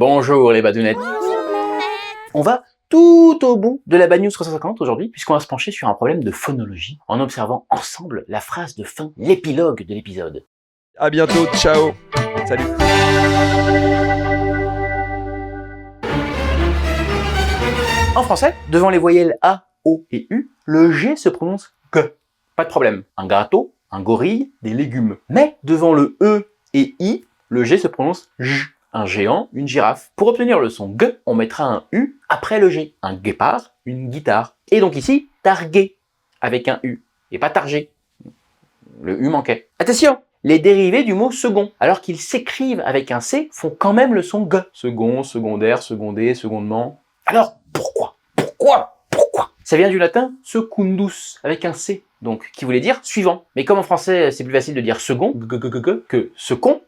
Bonjour les badounettes. On va tout au bout de la Bad News 350 aujourd'hui, puisqu'on va se pencher sur un problème de phonologie en observant ensemble la phrase de fin, l'épilogue de l'épisode. À bientôt, ciao, salut. En français, devant les voyelles A, O et U, le G se prononce G. Pas de problème. Un gâteau, un gorille, des légumes. Mais devant le E et I, le G se prononce J. Un géant, une girafe. Pour obtenir le son G, on mettra un U après le G. Un guépard, une guitare. Et donc ici, targué, avec un U. Et pas targé. Le U manquait. Attention, les dérivés du mot second, alors qu'ils s'écrivent avec un C, font quand même le son G. Second, secondaire, secondé, secondement. Alors, pourquoi Ça vient du latin secundus, avec un C, donc, qui voulait dire suivant. Mais comme en français, c'est plus facile de dire second que second,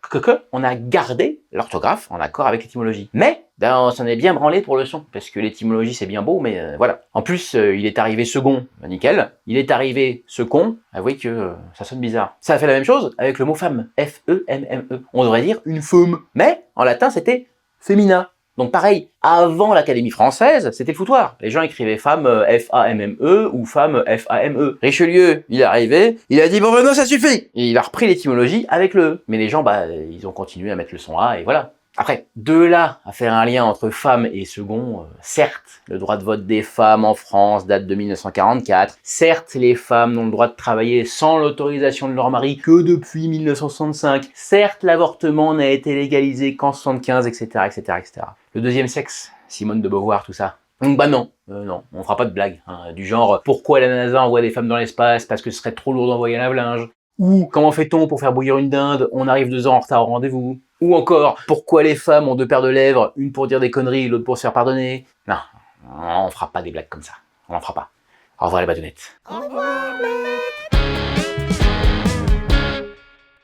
on a gardé l'orthographe en accord avec l'étymologie. Mais, on s'en est bien branlé pour le son, parce que l'étymologie c'est bien beau, mais voilà. En plus, il est arrivé second, nickel. Il est arrivé second, avouez que ça sonne bizarre. Ça a fait la même chose avec le mot femme, F-E-M-M-E. On devrait dire une femme, mais en latin c'était femina. Donc pareil, avant l'Académie française, c'était le foutoir. Les gens écrivaient femme F-A-M-M-E ou femme F-A-M-E. Richelieu, il est arrivé, il a dit bon non ça suffit. Et il a repris l'étymologie avec le E. Mais les gens, ils ont continué à mettre le son A et voilà. Après, de là à faire un lien entre femme et second, certes, le droit de vote des femmes en France date de 1944, certes, les femmes n'ont le droit de travailler sans l'autorisation de leur mari que depuis 1965, certes, l'avortement n'a été légalisé qu'en 75, etc., etc., etc. Le deuxième sexe, Simone de Beauvoir, tout ça. Donc non, on fera pas de blague, hein, du genre « Pourquoi la NASA envoie des femmes dans l'espace? Parce que ce serait trop lourd d'envoyer un lave-linge » ou « Comment fait-on pour faire bouillir une dinde? On arrive 2 ans en retard au rendez-vous » ou encore « Pourquoi les femmes ont 2 paires de lèvres, une pour dire des conneries, l'autre pour se faire pardonner ?» Non, on fera pas des blagues comme ça, on en fera pas. Au revoir les badounettes. Au revoir.